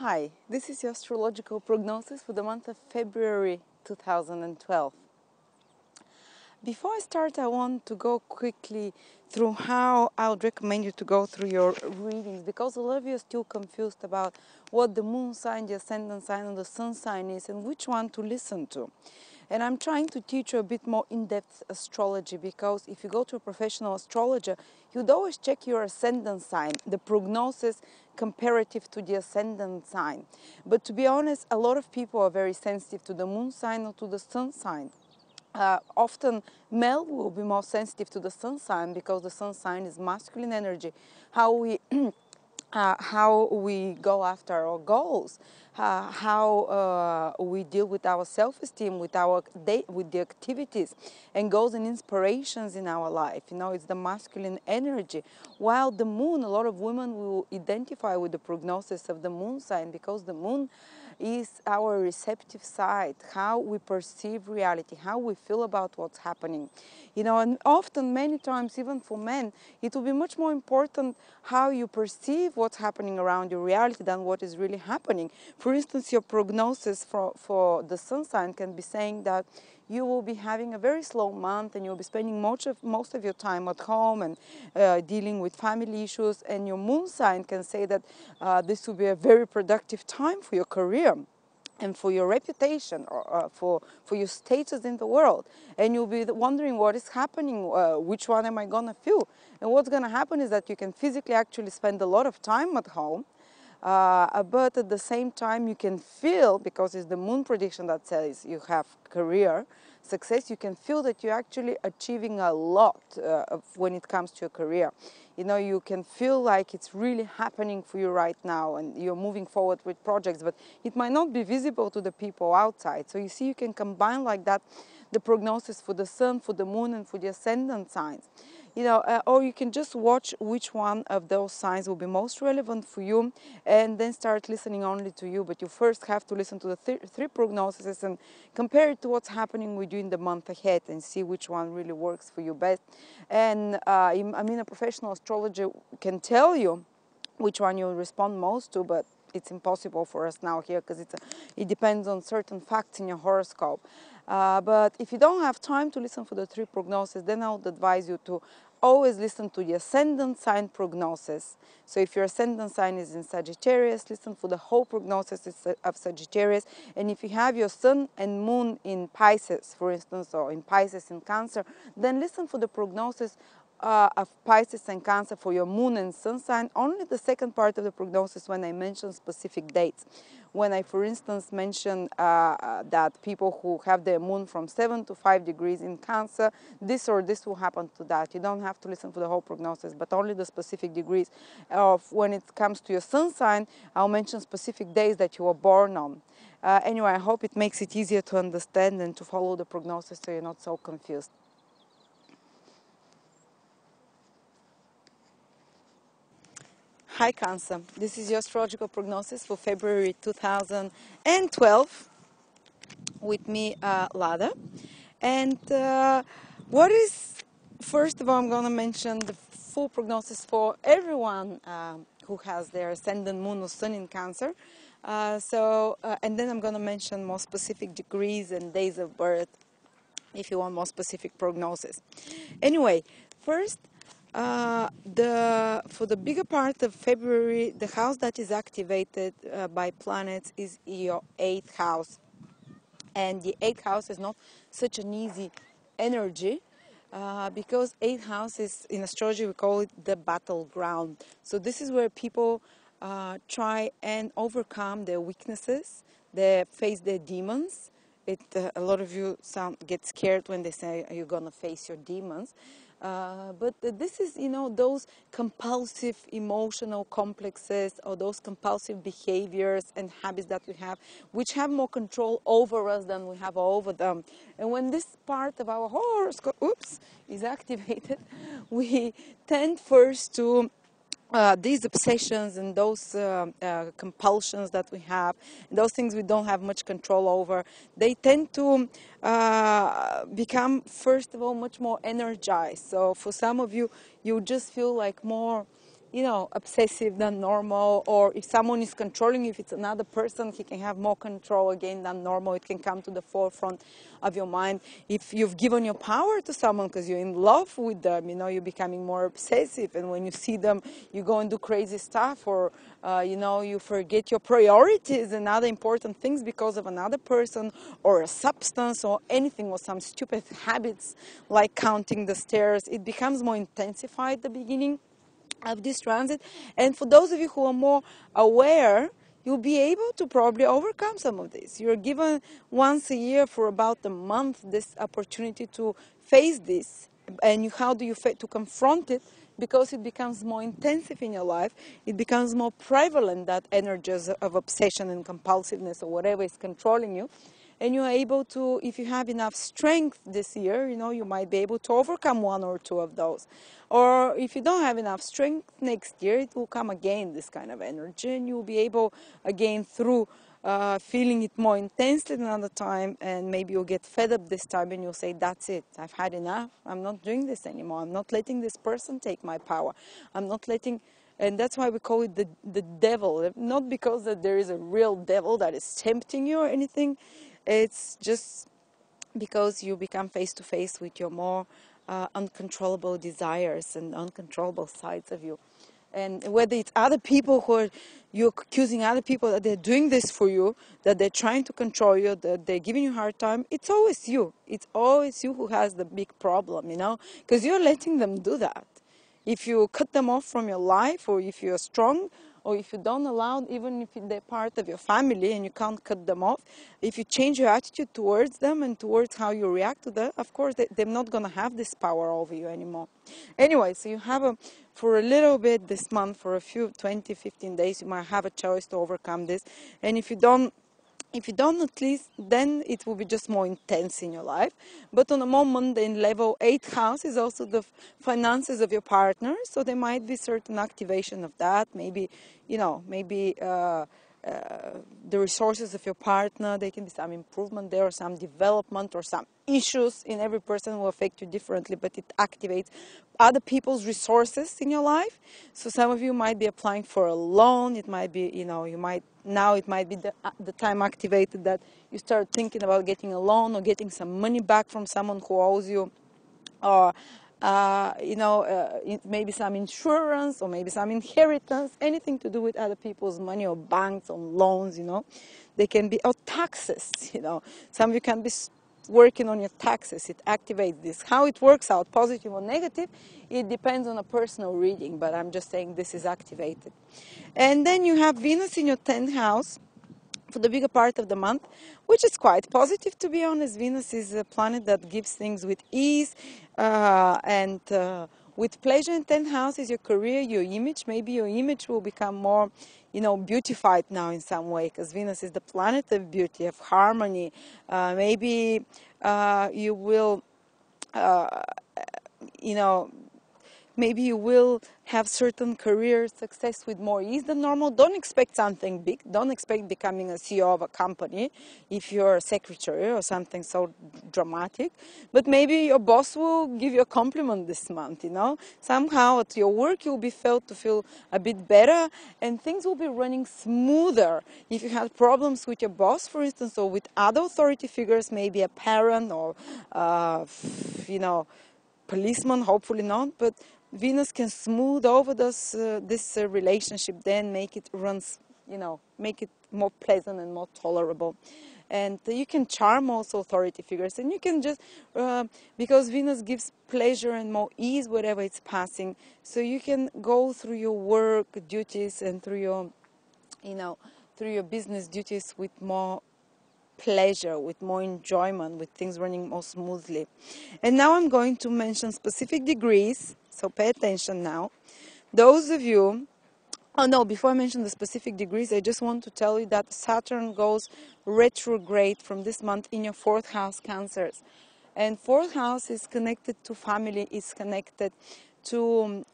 Hi, this is your astrological prognosis for the month of February 2012. Before I start, I want to go quickly through how I would recommend you to go through your readings, because a lot of you are still confused about what the moon sign, the ascendant sign, and the sun sign is, and which one to listen to. And I'm trying to teach you a bit more in-depth astrology, because if you go to a professional astrologer, you'd always check your ascendant sign, the prognosis comparative to the ascendant sign. But to be honest, a lot of people are very sensitive to the moon sign or to the sun sign. Often male will be more sensitive to the sun sign because the sun sign is masculine energy. How we go after our goals, how we deal with our self-esteem, with the activities and goals and inspirations in our life. You know, it's the masculine energy. While the moon, a lot of women will identify with the prognosis of the moon sign, because the moon is our receptive side, how we perceive reality, how we feel about what's happening. You know, and often, many times, even for men, it will be much more important how you perceive what's happening around your reality than what is really happening. For instance, your prognosis for the sun sign can be saying that you will be having a very slow month and you'll be spending most of your time at home and dealing with family issues, and your moon sign can say that this will be a very productive time for your career and for your reputation, or for your status in the world. And you'll be wondering what is happening, which one am I gonna feel? And what's gonna happen is that you can physically actually spend a lot of time at home, but at the same time you can feel, because it's the moon prediction that says you have career success, you can feel that you're actually achieving a lot when it comes to your career. You know, you can feel like it's really happening for you right now and you're moving forward with projects, but it might not be visible to the people outside. So you see, you can combine like that the prognosis for the sun, for the moon, and for the ascendant signs. You know, or you can just watch which one of those signs will be most relevant for you and then start listening only to you. But you first have to listen to the three prognoses and compare it to what's happening with you in the month ahead and see which one really works for you best. And I mean, a professional astrologer can tell you which one you'll respond most to, but it's impossible for us now here because it depends on certain facts in your horoscope. But if you don't have time to listen for the three prognoses, then I would advise you to always listen to the ascendant sign prognosis. So if your ascendant sign is in Sagittarius, listen for the whole prognosis of Sagittarius. And if you have your sun and moon in Pisces, for instance, or in Pisces and Cancer, then listen for the prognosis of Pisces and Cancer for your moon and sun sign. Only the second part of the prognosis when I mention specific dates. When I, for instance, mention that people who have their moon from 7 to 5 degrees in Cancer, this or this will happen to that. You don't have to listen for the whole prognosis, but only the specific degrees. When it comes to your sun sign, I'll mention specific days that you were born on. Anyway, I hope it makes it easier to understand and to follow the prognosis so you're not so confused. Hi Cancer, this is your astrological prognosis for February 2012 with me, Lada. And first of all, I'm going to mention the full prognosis for everyone who has their ascendant, moon or sun in Cancer. And then I'm going to mention more specific degrees and days of birth if you want more specific prognosis. Anyway, first, for the bigger part of February, the house that is activated by planets is your 8th house. And the 8th house is not such an easy energy because 8th house is, in astrology, we call it the battleground. So this is where people try and overcome their weaknesses, they face their demons. A lot of you get scared when they say you're going to face your demons. But this is, you know, those compulsive emotional complexes or those compulsive behaviors and habits that we have, which have more control over us than we have over them. And when this part of our horoscope, is activated, we tend first to these obsessions and those compulsions that we have, those things we don't have much control over, they tend to become, first of all, much more energized. So for some of you, you just feel like more obsessive than normal, or if someone is controlling you, if it's another person, he can have more control again than normal. It can come to the forefront of your mind. If you've given your power to someone because you're in love with them, you're becoming more obsessive, and when you see them, you go and do crazy stuff, or you forget your priorities and other important things because of another person or a substance or anything, or some stupid habits like counting the stairs. It becomes more intensified at the beginning of this transit. And for those of you who are more aware, you'll be able to probably overcome some of this. You're given once a year for about a month this opportunity to face this. And how do you to confront it? Because it becomes more intensive in your life, it becomes more prevalent, that energies of obsession and compulsiveness or whatever is controlling you. And you're able to, if you have enough strength this year, you might be able to overcome one or two of those. Or if you don't have enough strength, next year it will come again, this kind of energy, and you'll be able again through feeling it more intensely another time, and maybe you'll get fed up this time and you'll say, that's it, I've had enough, I'm not doing this anymore, I'm not letting this person take my power, I'm not letting. And that's why we call it the devil, not because that there is a real devil that is tempting you or anything. It's just because you become face to face with your more uncontrollable desires and uncontrollable sides of you. And whether it's other people you're accusing other people that they're doing this for you, that they're trying to control you, that they're giving you a hard time, it's always you. It's always you who has the big problem, because you're letting them do that. If you cut them off from your life, or if you're strong, or if you don't allow, even if they're part of your family and you can't cut them off, if you change your attitude towards them and towards how you react to them, of course, they're not going to have this power over you anymore. Anyway, so you have for a little bit this month, for a few 20, 15 days, you might have a choice to overcome this. And if you don't, at least, then it will be just more intense in your life. But on a more mundane level, 8th house is also the finances of your partner. So there might be certain activation of that. Maybe, the resources of your partner, there can be some improvement there, or some development, or some issues. In every person will affect you differently, but it activates other people's resources in your life. So some of you might be applying for a loan. It might be, it might be the time activated that you start thinking about getting a loan or getting some money back from someone who owes you, or maybe some insurance, or maybe some inheritance, anything to do with other people's money, or banks, or loans, They can be, or taxes, Some of you can be working on your taxes. It activates this. How it works out, positive or negative, it depends on a personal reading, but I'm just saying this is activated. And then you have Venus in your 10th house for the bigger part of the month, which is quite positive, to be honest. Venus is a planet that gives things with ease and with pleasure. In 10th house is your career, your image. Maybe your image will become more, beautified now in some way, because Venus is the planet of beauty, of harmony. Maybe you will, maybe you will have certain career success with more ease than normal. Don't expect something big. Don't expect becoming a CEO of a company if you're a secretary or something so dramatic. But maybe your boss will give you a compliment this month, Somehow at your work you'll be felt to feel a bit better, and things will be running smoother. If you had problems with your boss, for instance, or with other authority figures, maybe a parent or, policeman, hopefully not, but Venus can smooth over this relationship, then make it make it more pleasant and more tolerable. And you can charm also authority figures, and you can just, because Venus gives pleasure and more ease wherever it's passing, so you can go through your work duties and through your business duties with more pleasure, with more enjoyment, with things running more smoothly. And now I'm going to mention specific degrees, so pay attention now. Those of you, before I mention the specific degrees, I just want to tell you that Saturn goes retrograde from this month in your 4th house, Cancers. And 4th house is connected to family, is connected to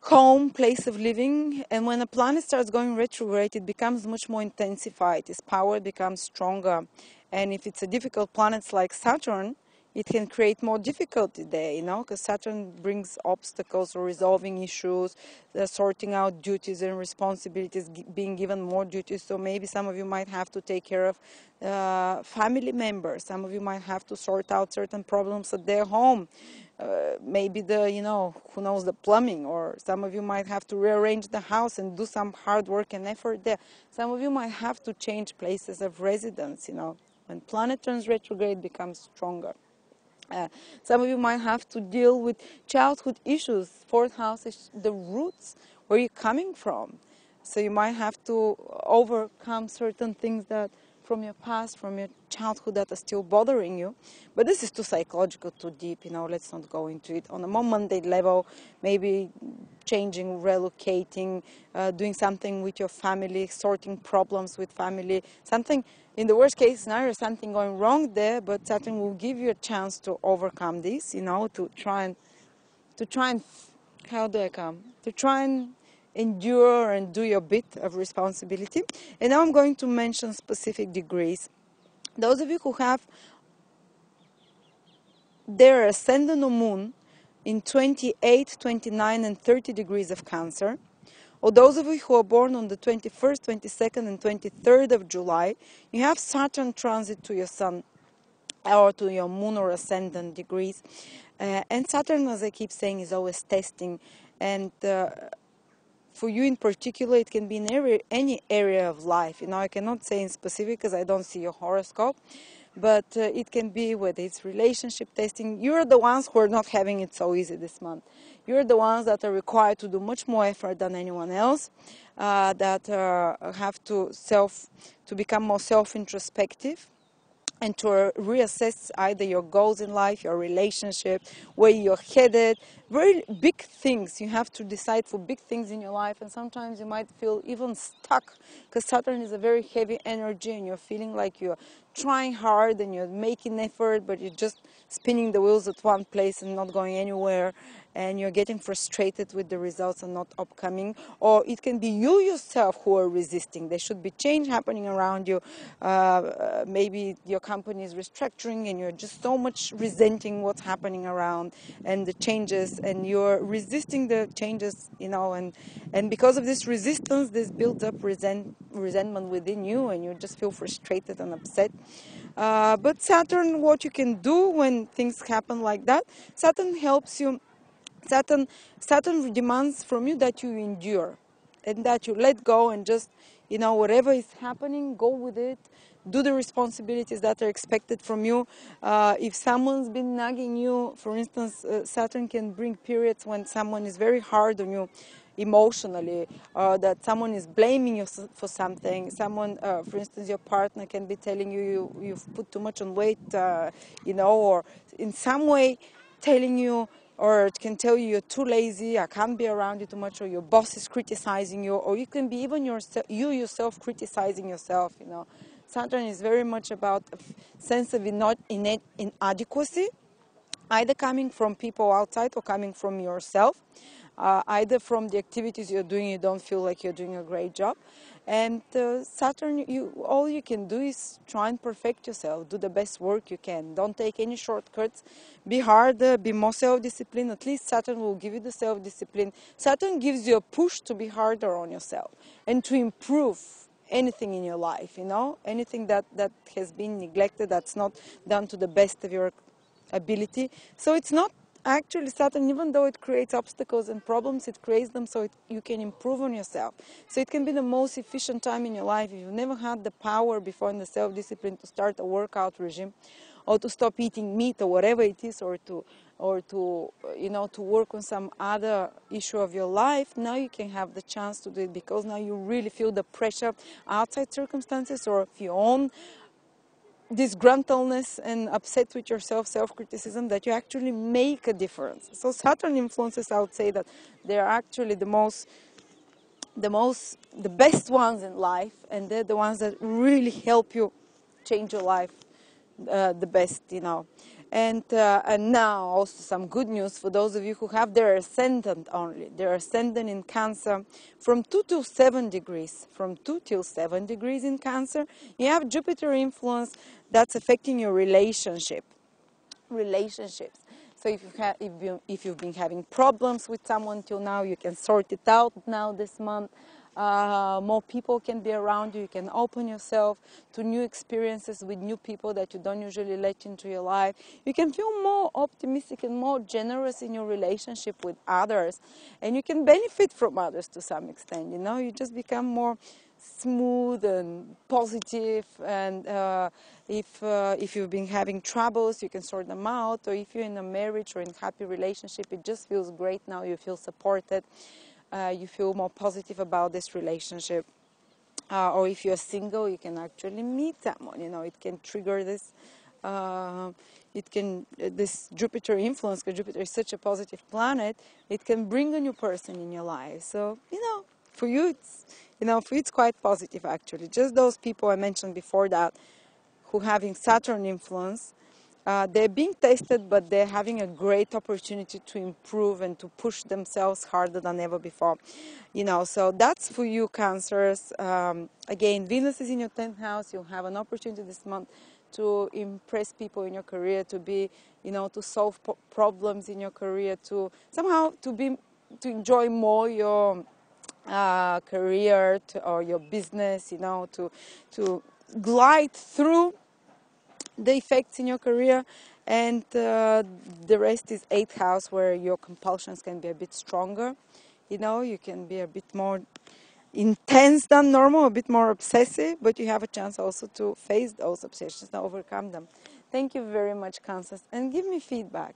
home, place of living. And when a planet starts going retrograde, it becomes much more intensified. Its power becomes stronger. And if it's a difficult planet like Saturn, it can create more difficulty there, because Saturn brings obstacles or resolving issues, sorting out duties and responsibilities, being given more duties. So maybe some of you might have to take care of family members. Some of you might have to sort out certain problems at their home. Maybe who knows, the plumbing, or some of you might have to rearrange the house and do some hard work and effort there. Some of you might have to change places of residence, when planet turns retrograde, becomes stronger. Some of you might have to deal with childhood issues. Fourth house is the roots, where you're coming from. So you might have to overcome certain things that from your past, from your childhood, that are still bothering you. But this is too psychological, too deep, let's not go into it. On a more mundane level, maybe changing, relocating, doing something with your family, sorting problems with family, something, in the worst case scenario, something going wrong there, but Saturn will give you a chance to overcome this, to try and, how do I come? To try and endure and do your bit of responsibility. And now I'm going to mention specific degrees. Those of you who have their ascendant or moon in 28, 29, and 30 degrees of Cancer, or those of you who are born on the 21st, 22nd, and 23rd of July, you have Saturn transit to your Sun or to your moon or ascendant degrees. And Saturn, as I keep saying, is always testing. And for you in particular, it can be in any area of life. I cannot say in specific because I don't see your horoscope, but it can be whether it's relationship testing. You're the ones who are not having it so easy this month. You're the ones that are required to do much more effort than anyone else, that have to become more self-introspective, and to reassess either your goals in life, your relationship, where you're headed. Very big things. You have to decide for big things in your life, and sometimes you might feel even stuck because Saturn is a very heavy energy and you're feeling like you're trying hard and you're making effort, but you're just spinning the wheels at one place and not going anywhere, and you're getting frustrated with the results and not upcoming. Or it can be you yourself who are resisting. There should be change happening around you. Maybe your company is restructuring and you're just so much resenting what's happening around and the changes, and you're resisting the changes, and because of this resistance, this builds up resentment within you, and you just feel frustrated and upset. But Saturn, what you can do when things happen like that, Saturn helps you. Saturn demands from you that you endure and that you let go and just, whatever is happening, go with it. Do the responsibilities that are expected from you. If someone's been nagging you, for instance, Saturn can bring periods when someone is very hard on you emotionally, that someone is blaming you for something. Someone, for instance, your partner can be telling you've put too much on weight, or in some way telling you, or it can tell you you're too lazy, I can't be around you too much, or your boss is criticizing you, or you can be even you yourself criticizing yourself. Saturn is very much about a sense of innate inadequacy, either coming from people outside or coming from yourself. Either from the activities you're doing, you don't feel like you're doing a great job. And Saturn, all you can do is try and perfect yourself, do the best work you can. Don't take any shortcuts. Be harder, be more self-disciplined. At least Saturn will give you the self-discipline. Saturn gives you a push to be harder on yourself and to improve anything in your life, anything that has been neglected, that's not done to the best of your ability. So it's not actually Saturn, even though it creates obstacles and problems, it creates them so you can improve on yourself. So it can be the most efficient time in your life. If you've never had the power before and the self-discipline to start a workout regime, or to stop eating meat, or whatever it is, or to work on some other issue of your life, now you can have the chance to do it, because now you really feel the pressure outside circumstances or of your own disgruntledness and upset with yourself, self-criticism, that you actually make a difference. So Saturn influences, I would say, that they're actually the best ones in life, and they're the ones that really help you change your life the best, And now also some good news for those of you who have their ascendant only. Their ascendant in Cancer from 2 to 7 degrees. From 2 till 7 degrees in Cancer, you have Jupiter influence that's affecting your relationship. relationships. So if you've been having problems with someone till now, you can sort it out now this month. More people can be around you. You can open yourself to new experiences with new people that you don't usually let into your life. You can feel more optimistic and more generous in your relationship with others, and you can benefit from others to some extent. You know, you just become more smooth and positive, and if you've been having troubles, you can sort them out. Or if you're in a marriage or in a happy relationship, it just feels great now. You feel supported. You feel more positive about this relationship. Or if you're single, you can actually meet someone. You know, it can trigger this. This Jupiter influence, because Jupiter is such a positive planet, it can bring a new person in your life. So, you know, for you it's quite positive actually. Just those people I mentioned before that who having Saturn influence, they're being tested, but they're having a great opportunity to improve and to push themselves harder than ever before. You know, so that's for you, Cancers. Again, Venus is in your 10th house. You'll have an opportunity this month to impress people in your career, to be, you know, to solve problems in your career, to somehow to enjoy more your career or your business, you know, to glide through the effects in your career. And the rest is 8th house, where your compulsions can be a bit stronger. You know, you can be a bit more intense than normal, a bit more obsessive, but you have a chance also to face those obsessions and overcome them. Thank you very much, Kansas, and give me feedback.